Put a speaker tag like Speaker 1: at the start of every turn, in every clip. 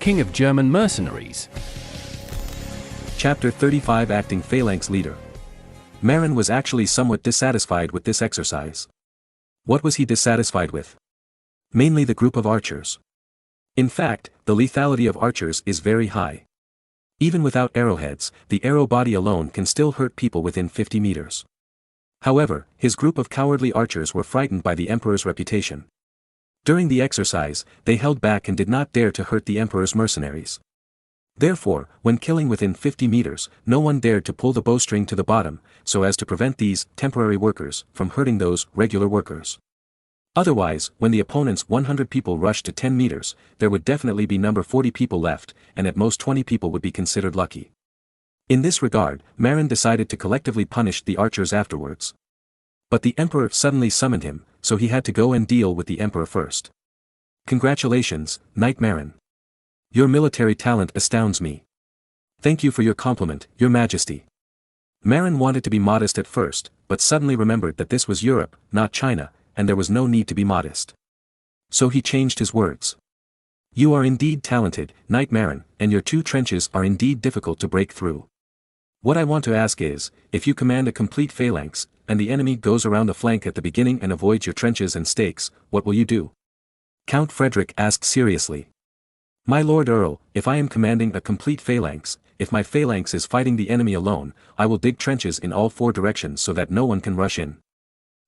Speaker 1: king of German mercenaries.
Speaker 2: Chapter 35 Acting Phalanx Leader. Marin was actually somewhat dissatisfied with this exercise. What was he dissatisfied with? Mainly the group of archers. In fact, the lethality of archers is very high. Even without arrowheads, the arrow body alone can still hurt people within 50 meters. However, his group of cowardly archers were frightened by the emperor's reputation. During the exercise, they held back and did not dare to hurt the emperor's mercenaries. Therefore, when killing within 50 meters, no one dared to pull the bowstring to the bottom, so as to prevent these temporary workers from hurting those regular workers. Otherwise, when the opponent's 100 people rushed to 10 meters, there would definitely be number 40 people left, and at most 20 people would be considered lucky. In this regard, Marin decided to collectively punish the archers afterwards. But the emperor suddenly summoned him, so he had to go and deal with the emperor first. Congratulations, Knight Marin. Your military talent astounds me. Thank you for your compliment, Your Majesty. Marin wanted to be modest at first, but suddenly remembered that this was Europe, not China, and there was no need to be modest. So he changed his words. You are indeed talented, Knight Marin, and your 2 trenches are indeed difficult to break through. What I want to ask is, if you command a complete phalanx, and the enemy goes around the flank at the beginning and avoids your trenches and stakes, what will you do? Count Frederick asked seriously. My Lord Earl, if I am commanding a complete phalanx, if my phalanx is fighting the enemy alone, I will dig trenches in all 4 directions so that no one can rush in.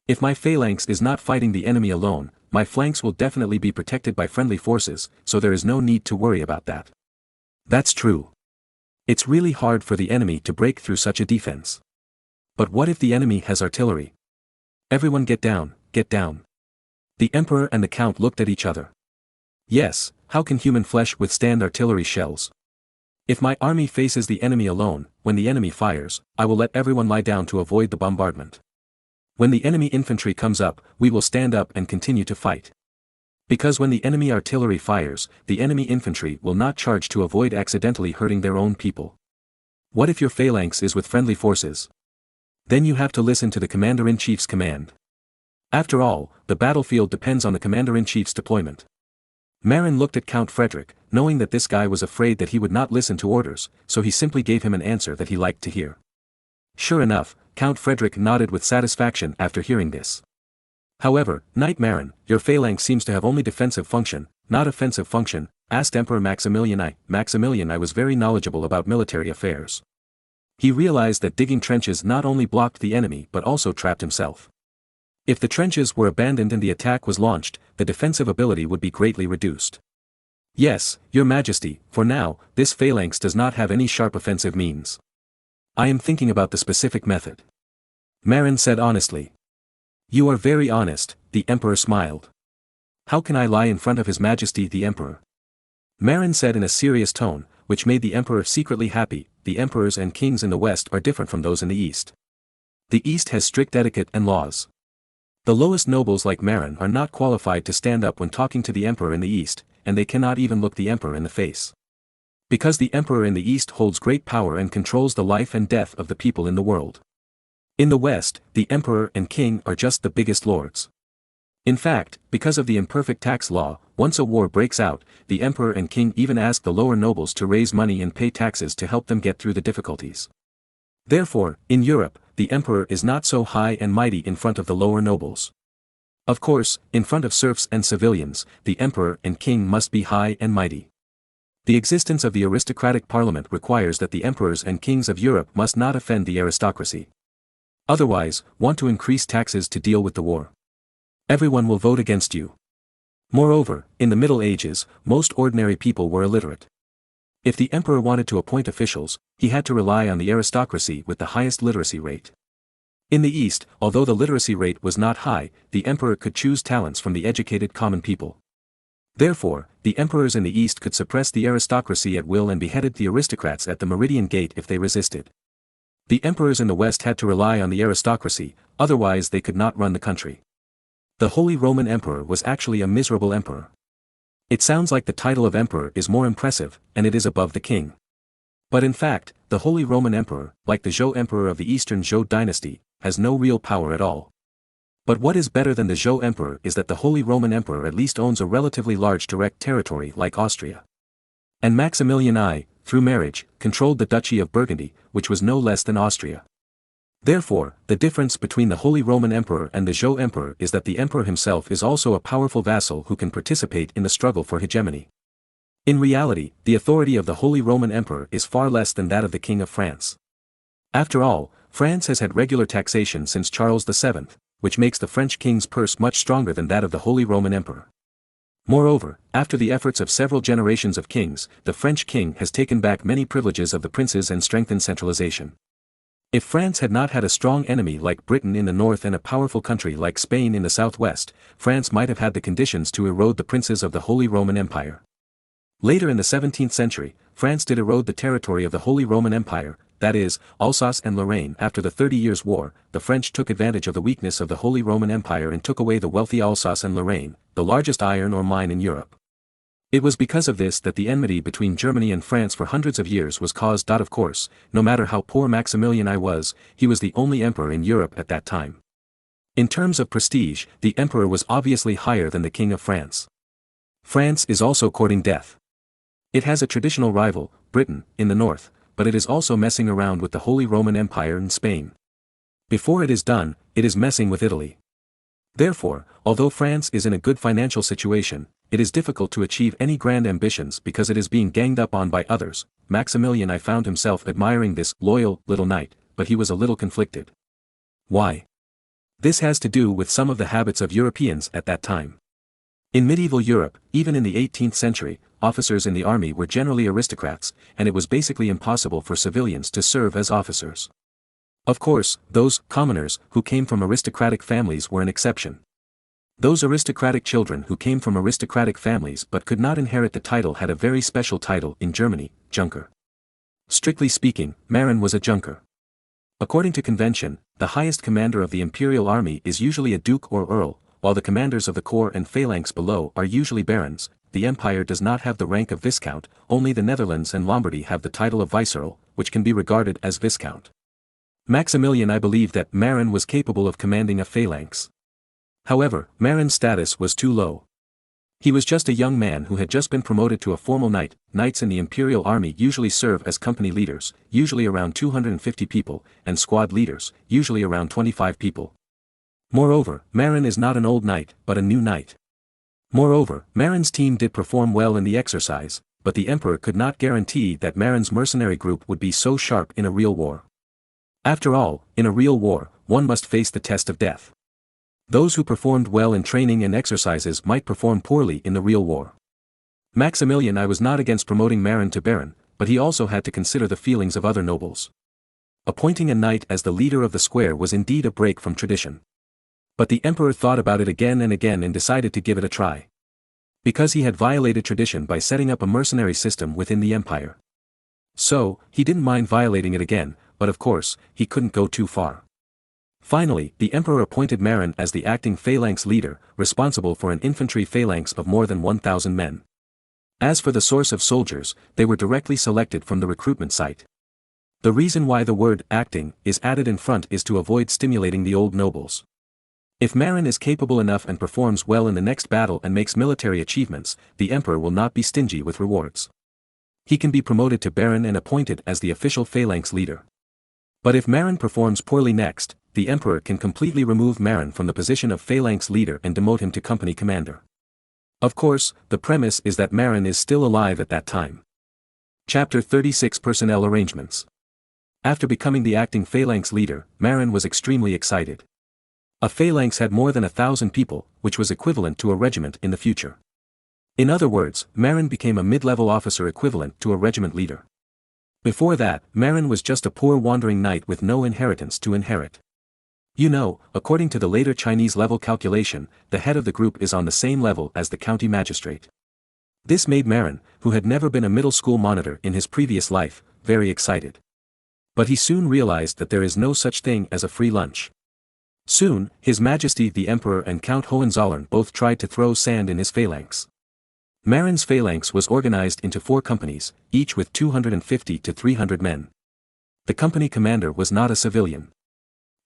Speaker 2: If my phalanx is not fighting the enemy alone, my flanks will definitely be protected by friendly forces, so there is no need to worry about that. That's true. It's really hard for the enemy to break through such a defense. But what if the enemy has artillery? Everyone get down, get down. The emperor and the count looked at each other. Yes, how can human flesh withstand artillery shells? If my army faces the enemy alone, when the enemy fires, I will let everyone lie down to avoid the bombardment. When the enemy infantry comes up, we will stand up and continue to fight. Because when the enemy artillery fires, the enemy infantry will not charge to avoid accidentally hurting their own people. What if your phalanx is with friendly forces? Then you have to listen to the commander-in-chief's command. After all, the battlefield depends on the commander-in-chief's deployment. Marin looked at Count Frederick, knowing that this guy was afraid that he would not listen to orders, so he simply gave him an answer that he liked to hear. Sure enough, Count Frederick nodded with satisfaction after hearing this. However, Knight Marin, your phalanx seems to have only defensive function, not offensive function, asked Emperor Maximilian I. Maximilian I was very knowledgeable about military affairs. He realized that digging trenches not only blocked the enemy but also trapped himself. If the trenches were abandoned and the attack was launched, the defensive ability would be greatly reduced. Yes, Your Majesty, for now, this phalanx does not have any sharp offensive means. I am thinking about the specific method. Marin said honestly. You are very honest, the emperor smiled. How can I lie in front of His Majesty the Emperor? Marin said in a serious tone, which made the emperor secretly happy. The emperors and kings in the West are different from those in the East. The East has strict etiquette and laws. The lowest nobles like Marin are not qualified to stand up when talking to the emperor in the East, and they cannot even look the emperor in the face. Because the emperor in the East holds great power and controls the life and death of the people in the world. In the West, the emperor and king are just the biggest lords. In fact, because of the imperfect tax law, once a war breaks out, the emperor and king even ask the lower nobles to raise money and pay taxes to help them get through the difficulties. Therefore, in Europe, the emperor is not so high and mighty in front of the lower nobles. Of course, in front of serfs and civilians, the emperor and king must be high and mighty. The existence of the aristocratic parliament requires that the emperors and kings of Europe must not offend the aristocracy. Otherwise, want to increase taxes to deal with the war. Everyone will vote against you. Moreover, in the Middle Ages, most ordinary people were illiterate. If the emperor wanted to appoint officials, he had to rely on the aristocracy with the highest literacy rate. In the East, although the literacy rate was not high, the emperor could choose talents from the educated common people. Therefore, the emperors in the East could suppress the aristocracy at will and beheaded the aristocrats at the Meridian Gate if they resisted. The emperors in the West had to rely on the aristocracy, otherwise they could not run the country. The Holy Roman Emperor was actually a miserable emperor. It sounds like the title of emperor is more impressive, and it is above the king. But in fact, the Holy Roman Emperor, like the Zhou Emperor of the Eastern Zhou dynasty, has no real power at all. But what is better than the Zhou Emperor is that the Holy Roman Emperor at least owns a relatively large direct territory like Austria. And Maximilian I, through marriage, controlled the Duchy of Burgundy, which was no less than Austria. Therefore, the difference between the Holy Roman Emperor and the Zhou Emperor is that the emperor himself is also a powerful vassal who can participate in the struggle for hegemony. In reality, the authority of the Holy Roman Emperor is far less than that of the King of France. After all, France has had regular taxation since Charles VII, which makes the French king's purse much stronger than that of the Holy Roman Emperor. Moreover, after the efforts of several generations of kings, the French king has taken back many privileges of the princes and strengthened centralization. If France had not had a strong enemy like Britain in the north and a powerful country like Spain in the southwest, France might have had the conditions to erode the princes of the Holy Roman Empire. Later in the 17th century, France did erode the territory of the Holy Roman Empire, that is, Alsace and Lorraine. After the 30 Years' War, the French took advantage of the weakness of the Holy Roman Empire and took away the wealthy Alsace and Lorraine, the largest iron ore mine in Europe. It was because of this that the enmity between Germany and France for hundreds of years was caused. Of course, no matter how poor Maximilian I was, he was the only emperor in Europe at that time. In terms of prestige, the emperor was obviously higher than the King of France. France is also courting death. It has a traditional rival, Britain, in the north, but it is also messing around with the Holy Roman Empire in Spain. Before it is done, it is messing with Italy. Therefore, although France is in a good financial situation, it is difficult to achieve any grand ambitions because it is being ganged up on by others. Maximilian I found himself admiring this loyal little knight, but he was a little conflicted. Why? This has to do with some of the habits of Europeans at that time. In medieval Europe, even in the 18th century, officers in the army were generally aristocrats, and it was basically impossible for civilians to serve as officers. Of course, those commoners who came from aristocratic families were an exception. Those aristocratic children who came from aristocratic families but could not inherit the title had a very special title in Germany, Junker. Strictly speaking, Marin was a Junker. According to convention, the highest commander of the imperial army is usually a duke or earl, while the commanders of the corps and phalanx below are usually barons. The empire does not have the rank of viscount, only the Netherlands and Lombardy have the title of viceroy, which can be regarded as viscount. Maximilian I believed that Marin was capable of commanding a phalanx. However, Marin's status was too low. He was just a young man who had just been promoted to a formal knight. Knights in the imperial army usually serve as company leaders, usually around 250 people, and squad leaders, usually around 25 people. Moreover, Marin is not an old knight, but a new knight. Moreover, Marin's team did perform well in the exercise, but the emperor could not guarantee that Marin's mercenary group would be so sharp in a real war. After all, in a real war, one must face the test of death. Those who performed well in training and exercises might perform poorly in the real war. Maximilian I was not against promoting Marin to baron, but he also had to consider the feelings of other nobles. Appointing a knight as the leader of the square was indeed a break from tradition. But the emperor thought about it again and again and decided to give it a try. Because he had violated tradition by setting up a mercenary system within the empire. So, he didn't mind violating it again, but of course, he couldn't go too far. Finally, the emperor appointed Marin as the acting phalanx leader, responsible for an infantry phalanx of more than 1,000 men. As for the source of soldiers, they were directly selected from the recruitment site. The reason why the word acting is added in front is to avoid stimulating the old nobles. If Marin is capable enough and performs well in the next battle and makes military achievements, the emperor will not be stingy with rewards. He can be promoted to baron and appointed as the official phalanx leader. But if Marin performs poorly next, the emperor can completely remove Marin from the position of phalanx leader and demote him to company commander. Of course, the premise is that Marin is still alive at that time. Chapter 36 Personnel Arrangements. After becoming the acting phalanx leader, Marin was extremely excited. A phalanx had more than 1,000 people, which was equivalent to a regiment in the future. In other words, Marin became a mid-level officer equivalent to a regiment leader. Before that, Marin was just a poor wandering knight with no inheritance to inherit. You know, according to the later Chinese level calculation, the head of the group is on the same level as the county magistrate. This made Marin, who had never been a middle school monitor in his previous life, very excited. But he soon realized that there is no such thing as a free lunch. Soon, His Majesty the Emperor and Count Hohenzollern both tried to throw sand in his phalanx. Marin's phalanx was organized into 4 companies, each with 250 to 300 men. The company commander was not a civilian.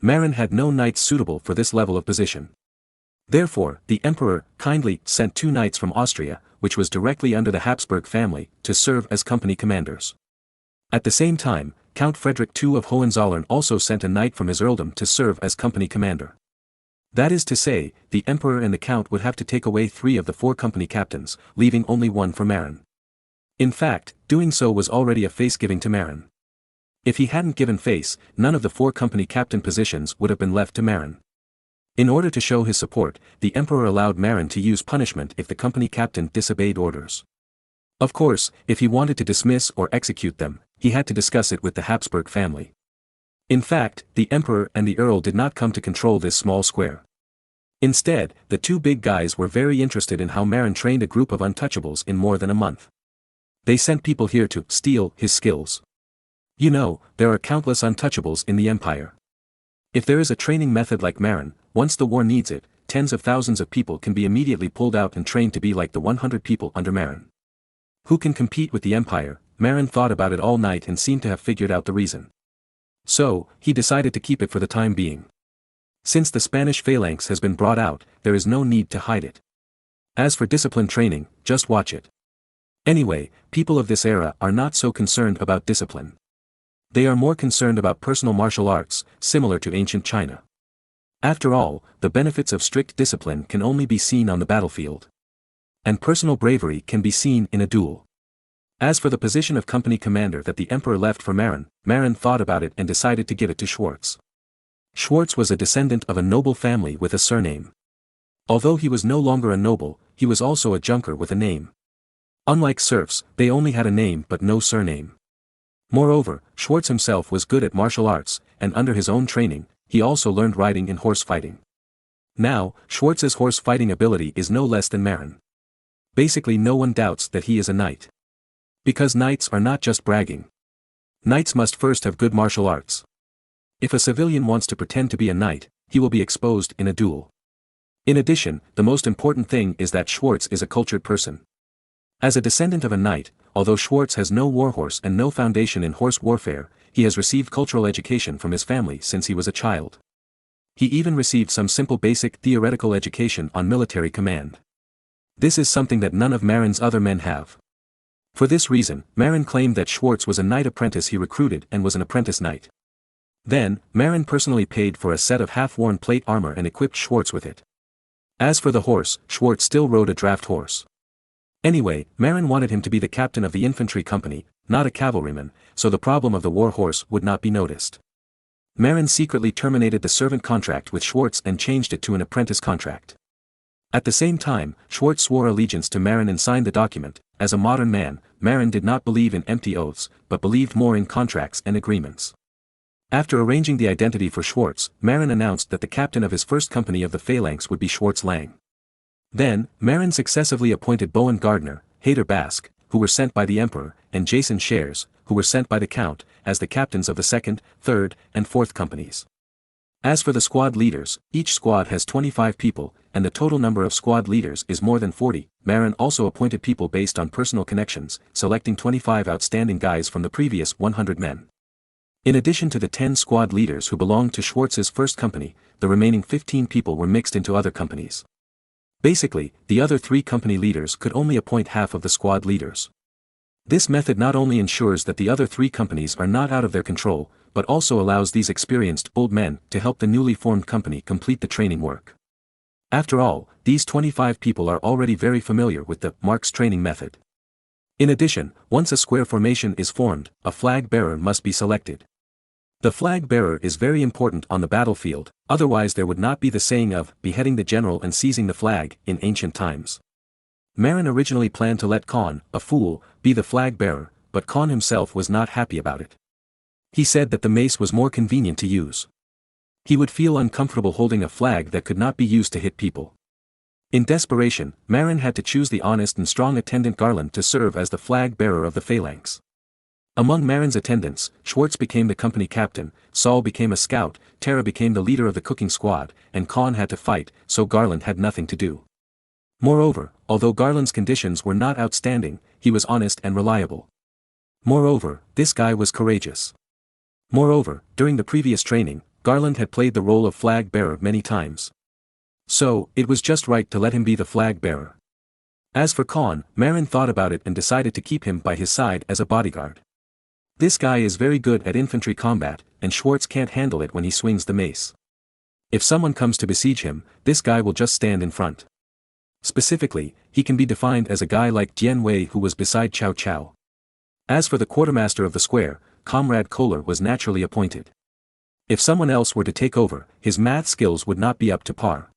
Speaker 2: Marin had no knights suitable for this level of position. Therefore, the emperor kindly sent 2 knights from Austria, which was directly under the Habsburg family, to serve as company commanders. At the same time, Count Frederick II of Hohenzollern also sent a knight from his earldom to serve as company commander. That is to say, the emperor and the count would have to take away 3 of the 4 company captains, leaving only 1 for Marin. In fact, doing so was already a face-giving to Marin. If he hadn't given face, none of the 4 company captain positions would have been left to Marin. In order to show his support, the emperor allowed Marin to use punishment if the company captain disobeyed orders. Of course, if he wanted to dismiss or execute them, he had to discuss it with the Habsburg family. In fact, the emperor and the earl did not come to control this small square. Instead, the 2 big guys were very interested in how Marin trained a group of untouchables in more than a month. They sent people here to steal his skills. You know, there are countless untouchables in the empire. If there is a training method like Marin, once the war needs it, tens of thousands of people can be immediately pulled out and trained to be like the 100 people under Marin. Who can compete with the empire? Marin thought about it all night and seemed to have figured out the reason. So, he decided to keep it for the time being. Since the Spanish phalanx has been brought out, there is no need to hide it. As for discipline training, just watch it. Anyway, people of this era are not so concerned about discipline. They are more concerned about personal martial arts, similar to ancient China. After all, the benefits of strict discipline can only be seen on the battlefield. And personal bravery can be seen in a duel. As for the position of company commander that the emperor left for Marin, Marin thought about it and decided to give it to Schwartz. Schwartz was a descendant of a noble family with a surname. Although he was no longer a noble, he was also a junker with a name. Unlike serfs, they only had a name but no surname. Moreover, Schwartz himself was good at martial arts, and under his own training, he also learned riding and horse fighting. Now, Schwartz's horse fighting ability is no less than Marin. Basically no one doubts that he is a knight. Because knights are not just bragging. Knights must first have good martial arts. If a civilian wants to pretend to be a knight, he will be exposed in a duel. In addition, the most important thing is that Schwartz is a cultured person. As a descendant of a knight, although Schwartz has no warhorse and no foundation in horse warfare, he has received cultural education from his family since he was a child. He even received some simple basic theoretical education on military command. This is something that none of Marin's other men have. For this reason, Marin claimed that Schwartz was a knight apprentice he recruited and was an apprentice knight. Then, Marin personally paid for a set of half-worn plate armor and equipped Schwartz with it. As for the horse, Schwartz still rode a draft horse. Anyway, Marin wanted him to be the captain of the infantry company, not a cavalryman, so the problem of the war horse would not be noticed. Marin secretly terminated the servant contract with Schwartz and changed it to an apprentice contract. At the same time, Schwartz swore allegiance to Marin and signed the document. As a modern man, Marin did not believe in empty oaths, but believed more in contracts and agreements. After arranging the identity for Schwartz, Marin announced that the captain of his first company of the phalanx would be Schwartz Lang. Then, Marin successively appointed Bowen Gardner, Hayder Basque, who were sent by the emperor, and Jason Shares, who were sent by the count, as the captains of the 2nd, 3rd, and 4th companies. As for the squad leaders, each squad has 25 people, and the total number of squad leaders is more than 40. Marin also appointed people based on personal connections, selecting 25 outstanding guys from the previous 100 men. In addition to the 10 squad leaders who belonged to Schwartz's first company, the remaining 15 people were mixed into other companies. Basically, the other 3 company leaders could only appoint half of the squad leaders. This method not only ensures that the other 3 companies are not out of their control, but also allows these experienced old men to help the newly formed company complete the training work. After all, these 25 people are already very familiar with the Marx training method. In addition, once a square formation is formed, a flag bearer must be selected. The flag bearer is very important on the battlefield, otherwise there would not be the saying of beheading the general and seizing the flag in ancient times. Marin originally planned to let Khan, a fool, be the flag bearer, but Khan himself was not happy about it. He said that the mace was more convenient to use. He would feel uncomfortable holding a flag that could not be used to hit people. In desperation, Marin had to choose the honest and strong attendant Garland to serve as the flag bearer of the phalanx. Among Marin's attendants, Schwartz became the company captain, Saul became a scout, Tara became the leader of the cooking squad, and Khan had to fight, so Garland had nothing to do. Moreover, although Garland's conditions were not outstanding, he was honest and reliable. Moreover, this guy was courageous. Moreover, during the previous training, Garland had played the role of flag bearer many times. So, it was just right to let him be the flag bearer. As for Khan, Marin thought about it and decided to keep him by his side as a bodyguard. This guy is very good at infantry combat, and Schwartz can't handle it when he swings the mace. If someone comes to besiege him, this guy will just stand in front. Specifically, he can be defined as a guy like Jian Wei who was beside Cao Cao. As for the quartermaster of the square, Comrade Kohler was naturally appointed. If someone else were to take over, his math skills would not be up to par.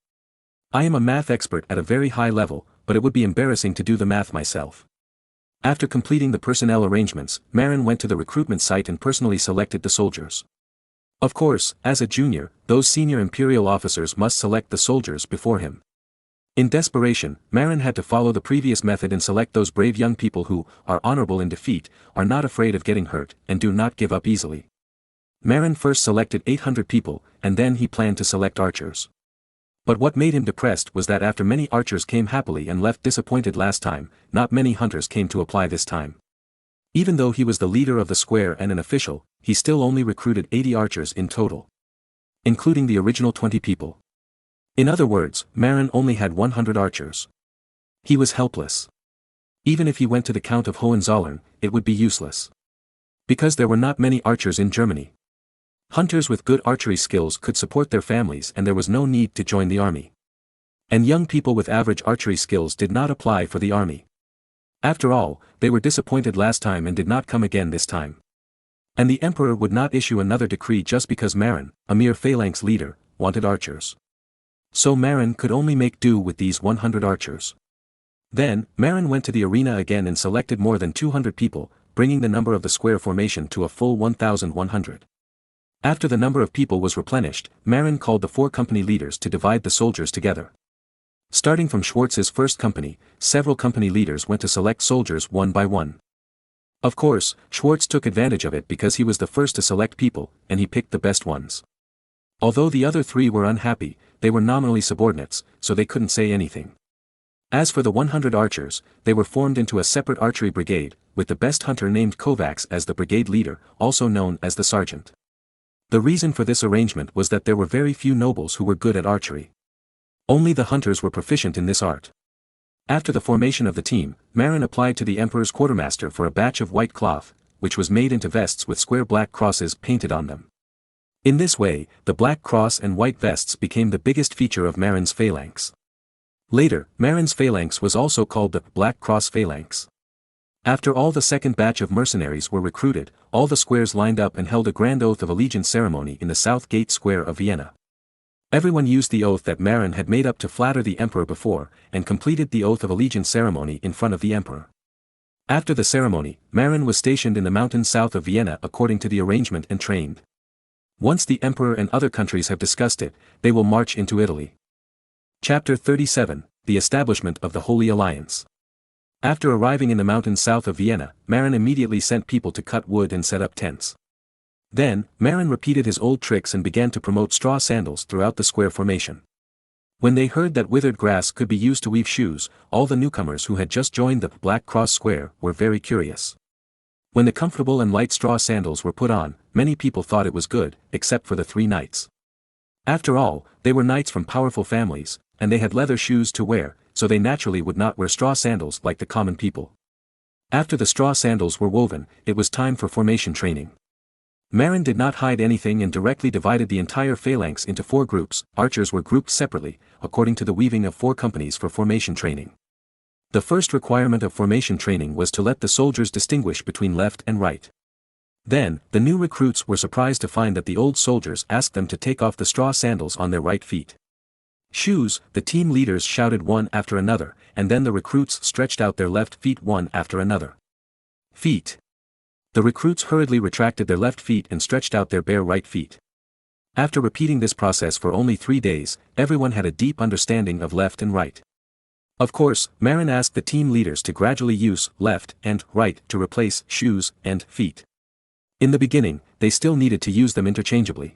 Speaker 2: I am a math expert at a very high level, but it would be embarrassing to do the math myself. After completing the personnel arrangements, Marin went to the recruitment site and personally selected the soldiers. Of course, as a junior, those senior imperial officers must select the soldiers before him. In desperation, Marin had to follow the previous method and select those brave young people who are honorable in defeat, are not afraid of getting hurt, and do not give up easily. Marin first selected 800 people, and then he planned to select archers. But what made him depressed was that after many archers came happily and left disappointed last time, not many hunters came to apply this time. Even though he was the leader of the square and an official, he still only recruited 80 archers in total, including the original 20 people. In other words, Marin only had 100 archers. He was helpless. Even if he went to the Count of Hohenzollern, it would be useless. Because there were not many archers in Germany. Hunters with good archery skills could support their families and there was no need to join the army. And young people with average archery skills did not apply for the army. After all, they were disappointed last time and did not come again this time. And the emperor would not issue another decree just because Marin, a mere phalanx leader, wanted archers. So Marin could only make do with these 100 archers. Then, Marin went to the arena again and selected more than 200 people, bringing the number of the square formation to a full 1,100. After the number of people was replenished, Marin called the 4 company leaders to divide the soldiers together. Starting from Schwartz's first company, several company leaders went to select soldiers one by one. Of course, Schwartz took advantage of it because he was the first to select people, and he picked the best ones. Although the other 3 were unhappy, they were nominally subordinates, so they couldn't say anything. As for the 100 archers, they were formed into a separate archery brigade, with the best hunter named Kovacs as the brigade leader, also known as the sergeant. The reason for this arrangement was that there were very few nobles who were good at archery. Only the hunters were proficient in this art. After the formation of the team, Marin applied to the emperor's quartermaster for a batch of white cloth, which was made into vests with square black crosses painted on them. In this way, the black cross and white vests became the biggest feature of Marin's phalanx. Later, Marin's phalanx was also called the Black Cross Phalanx. After all the second batch of mercenaries were recruited, all the squares lined up and held a grand oath of allegiance ceremony in the South Gate Square of Vienna. Everyone used the oath that Marin had made up to flatter the emperor before, and completed the oath of allegiance ceremony in front of the emperor. After the ceremony, Marin was stationed in the mountains south of Vienna according to the arrangement and trained. Once the emperor and other countries have discussed it, they will march into Italy. Chapter 37, The Establishment of the Holy Alliance. After arriving in the mountains south of Vienna, Marin immediately sent people to cut wood and set up tents. Then, Marin repeated his old tricks and began to promote straw sandals throughout the square formation. When they heard that withered grass could be used to weave shoes, all the newcomers who had just joined the Black Cross Square were very curious. When the comfortable and light straw sandals were put on, many people thought it was good, except for the 3 knights. After all, they were knights from powerful families, and they had leather shoes to wear, so they naturally would not wear straw sandals like the common people. After the straw sandals were woven, it was time for formation training. Marin did not hide anything and directly divided the entire phalanx into 4 groups. Archers were grouped separately, according to the weaving of 4 companies for formation training. The first requirement of formation training was to let the soldiers distinguish between left and right. Then, the new recruits were surprised to find that the old soldiers asked them to take off the straw sandals on their right feet. Shoes, the team leaders shouted one after another, and then the recruits stretched out their left feet one after another. Feet. The recruits hurriedly retracted their left feet and stretched out their bare right feet. After repeating this process for only 3 days, everyone had a deep understanding of left and right. Of course, Marin asked the team leaders to gradually use left and right to replace shoes and feet. In the beginning, they still needed to use them interchangeably.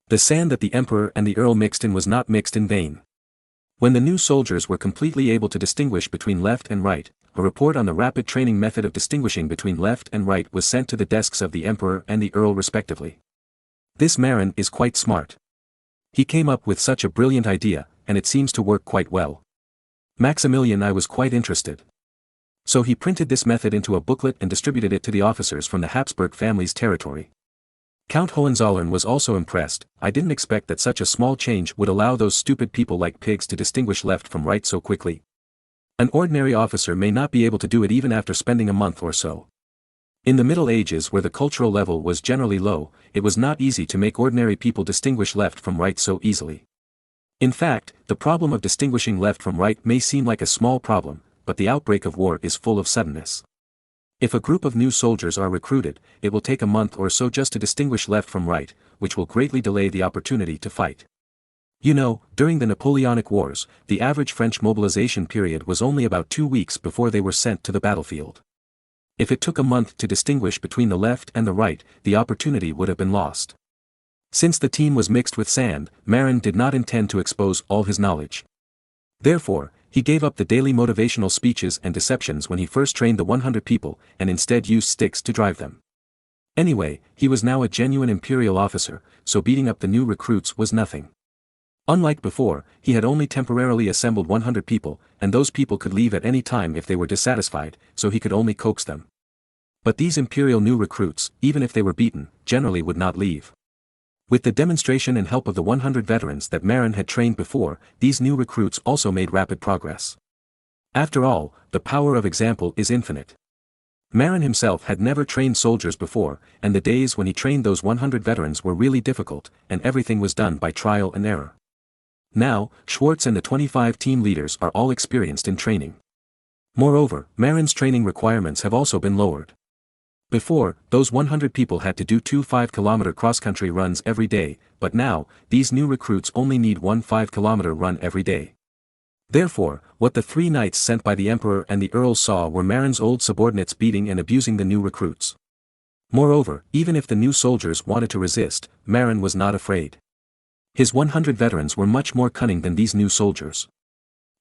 Speaker 2: The sand that the emperor and the earl mixed in was not mixed in vain. When the new soldiers were completely able to distinguish between left and right, a report on the rapid training method of distinguishing between left and right was sent to the desks of the emperor and the earl respectively. This Marin is quite smart. He came up with such a brilliant idea, and it seems to work quite well. Maximilian I was quite interested. So he printed this method into a booklet and distributed it to the officers from the Habsburg family's territory. Count Hohenzollern was also impressed. I didn't expect that such a small change would allow those stupid people like pigs to distinguish left from right so quickly. An ordinary officer may not be able to do it even after spending a month or so. In the Middle Ages, where the cultural level was generally low, it was not easy to make ordinary people distinguish left from right so easily. In fact, the problem of distinguishing left from right may seem like a small problem, but the outbreak of war is full of suddenness. If a group of new soldiers are recruited, it will take a month or so just to distinguish left from right, which will greatly delay the opportunity to fight. You know, during the Napoleonic Wars, the average French mobilization period was only about 2 weeks before they were sent to the battlefield. If it took a month to distinguish between the left and the right, the opportunity would have been lost. Since the team was mixed with sand, Marin did not intend to expose all his knowledge. Therefore, he gave up the daily motivational speeches and deceptions when he first trained the 100 people, and instead used sticks to drive them. Anyway, he was now a genuine imperial officer, so beating up the new recruits was nothing. Unlike before, he had only temporarily assembled 100 people, and those people could leave at any time if they were dissatisfied, so he could only coax them. But these imperial new recruits, even if they were beaten, generally would not leave. With the demonstration and help of the 100 veterans that Marin had trained before, these new recruits also made rapid progress. After all, the power of example is infinite. Marin himself had never trained soldiers before, and the days when he trained those 100 veterans were really difficult, and everything was done by trial and error. Now, Schwartz and the 25 team leaders are all experienced in training. Moreover, Marin's training requirements have also been lowered. Before, those 100 people had to do 2 5-kilometer cross-country runs every day, but now, these new recruits only need 1 5-kilometer run every day. Therefore, what the 3 knights sent by the Emperor and the Earl saw were Marin's old subordinates beating and abusing the new recruits. Moreover, even if the new soldiers wanted to resist, Marin was not afraid. His 100 veterans were much more cunning than these new soldiers.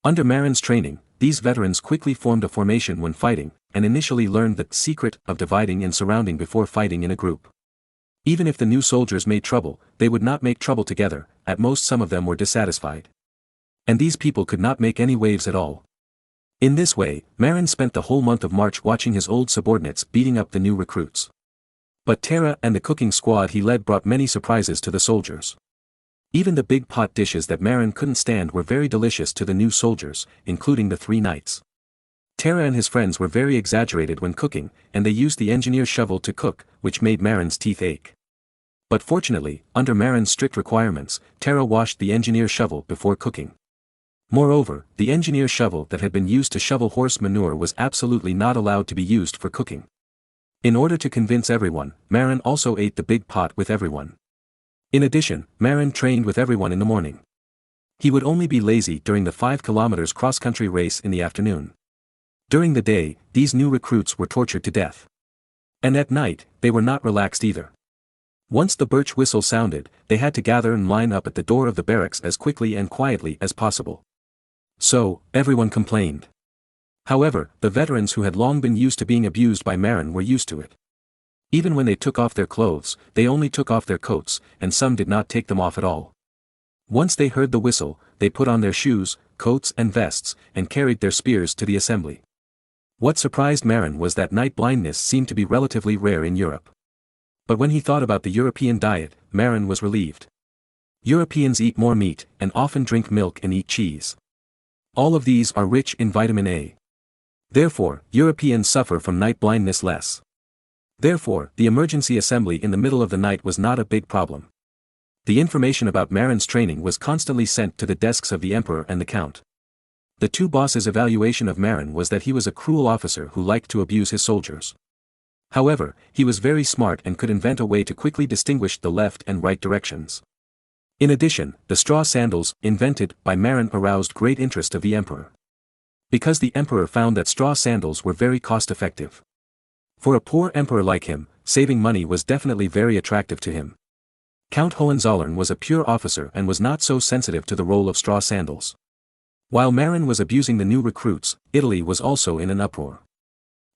Speaker 2: Under Marin's training, these veterans quickly formed a formation when fighting, and initially learned the secret of dividing and surrounding before fighting in a group. Even if the new soldiers made trouble, they would not make trouble together, at most some of them were dissatisfied. And these people could not make any waves at all. In this way, Marin spent the whole month of March watching his old subordinates beating up the new recruits. But Terra and the cooking squad he led brought many surprises to the soldiers. Even the big pot dishes that Marin couldn't stand were very delicious to the new soldiers, including the 3 knights. Terra and his friends were very exaggerated when cooking, and they used the engineer's shovel to cook, which made Marin's teeth ache. But fortunately, under Marin's strict requirements, Terra washed the engineer's shovel before cooking. Moreover, the engineer's shovel that had been used to shovel horse manure was absolutely not allowed to be used for cooking. In order to convince everyone, Marin also ate the big pot with everyone. In addition, Marin trained with everyone in the morning. He would only be lazy during the 5 kilometers cross-country race in the afternoon. During the day, these new recruits were tortured to death. And at night, they were not relaxed either. Once the birch whistle sounded, they had to gather and line up at the door of the barracks as quickly and quietly as possible. So, everyone complained. However, the veterans who had long been used to being abused by Marin were used to it. Even when they took off their clothes, they only took off their coats, and some did not take them off at all. Once they heard the whistle, they put on their shoes, coats and vests, and carried their spears to the assembly. What surprised Marin was that night blindness seemed to be relatively rare in Europe. But when he thought about the European diet, Marin was relieved. Europeans eat more meat, and often drink milk and eat cheese. All of these are rich in vitamin A. Therefore, Europeans suffer from night blindness less. Therefore, the emergency assembly in the middle of the night was not a big problem. The information about Marin's training was constantly sent to the desks of the Emperor and the Count. The 2 bosses' evaluation of Marin was that he was a cruel officer who liked to abuse his soldiers. However, he was very smart and could invent a way to quickly distinguish the left and right directions. In addition, the straw sandals, invented by Marin, aroused great interest of the Emperor. Because the Emperor found that straw sandals were very cost-effective. For a poor emperor like him, saving money was definitely very attractive to him. Count Hohenzollern was a pure officer and was not so sensitive to the role of straw sandals. While Marin was abusing the new recruits, Italy was also in an uproar.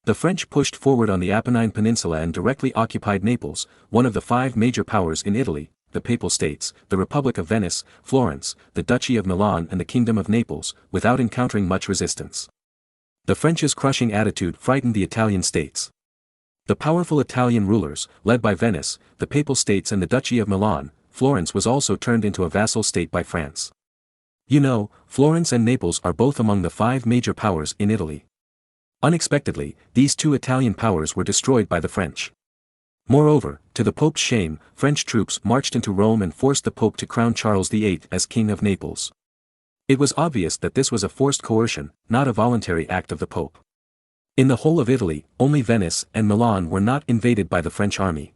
Speaker 2: The French pushed forward on the Apennine Peninsula and directly occupied Naples, one of the 5 major powers in Italy, the Papal States, the Republic of Venice, Florence, the Duchy of Milan and the Kingdom of Naples, without encountering much resistance. The French's crushing attitude frightened the Italian states. The powerful Italian rulers, led by Venice, the Papal States and the Duchy of Milan, Florence was also turned into a vassal state by France. You know, Florence and Naples are both among the 5 major powers in Italy. Unexpectedly, these 2 Italian powers were destroyed by the French. Moreover, to the Pope's shame, French troops marched into Rome and forced the Pope to crown Charles VIII as King of Naples. It was obvious that this was a forced coercion, not a voluntary act of the Pope. In the whole of Italy, only Venice and Milan were not invaded by the French army.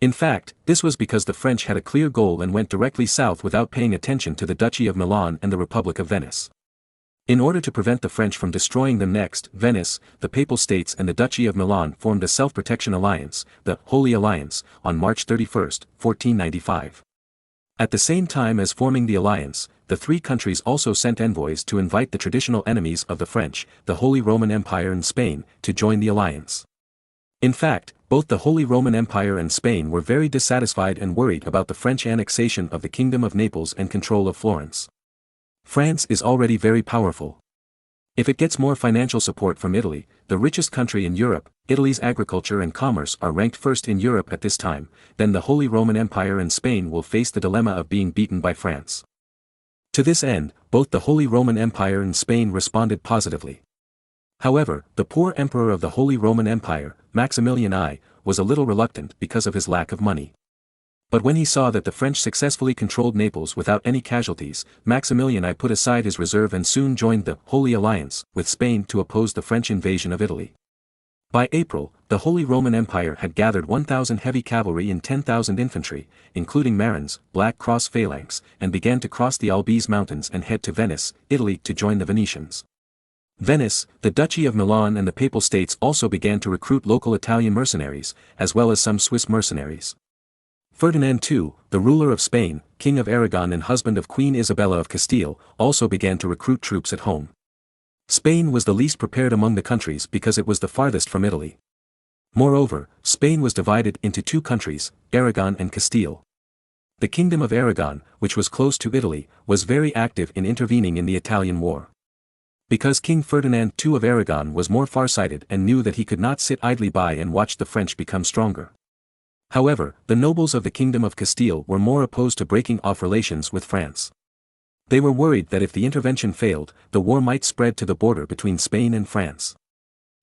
Speaker 2: In fact, this was because the French had a clear goal and went directly south without paying attention to the Duchy of Milan and the Republic of Venice. In order to prevent the French from destroying them next, Venice, the Papal States and the Duchy of Milan formed a self-protection alliance, the Holy Alliance, on March 31, 1495. At the same time as forming the alliance, the 3 countries also sent envoys to invite the traditional enemies of the French, the Holy Roman Empire and Spain, to join the alliance. In fact, both the Holy Roman Empire and Spain were very dissatisfied and worried about the French annexation of the Kingdom of Naples and control of Florence. France is already very powerful. If it gets more financial support from Italy, the richest country in Europe, Italy's agriculture and commerce are ranked first in Europe at this time, then the Holy Roman Empire and Spain will face the dilemma of being beaten by France. To this end, both the Holy Roman Empire and Spain responded positively. However, the poor emperor of the Holy Roman Empire, Maximilian I, was a little reluctant because of his lack of money. But when he saw that the French successfully controlled Naples without any casualties, Maximilian I put aside his reserve and soon joined the Holy Alliance with Spain to oppose the French invasion of Italy. By April, the Holy Roman Empire had gathered 1,000 heavy cavalry and 10,000 infantry, including Marin's Black Cross phalanx, and began to cross the Albise Mountains and head to Venice, Italy to join the Venetians. Venice, the Duchy of Milan and the Papal States also began to recruit local Italian mercenaries, as well as some Swiss mercenaries. Ferdinand II, the ruler of Spain, King of Aragon and husband of Queen Isabella of Castile, also began to recruit troops at home. Spain was the least prepared among the countries because it was the farthest from Italy. Moreover, Spain was divided into 2 countries, Aragon and Castile. The Kingdom of Aragon, which was close to Italy, was very active in intervening in the Italian War. Because King Ferdinand II of Aragon was more farsighted and knew that he could not sit idly by and watch the French become stronger. However, the nobles of the Kingdom of Castile were more opposed to breaking off relations with France. They were worried that if the intervention failed, the war might spread to the border between Spain and France.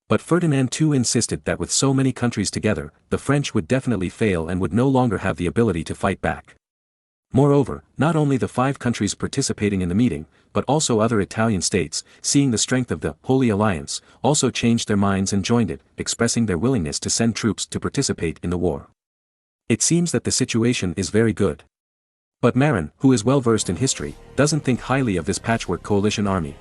Speaker 2: But Ferdinand II insisted that with so many countries together, the French would definitely fail and would no longer have the ability to fight back. Moreover, not only the 5 countries participating in the meeting, but also other Italian states, seeing the strength of the Holy Alliance, also changed their minds and joined it, expressing their willingness to send troops to participate in the war. It seems that the situation is very good. But Marin, who is well versed in history, doesn't think highly of this patchwork coalition army.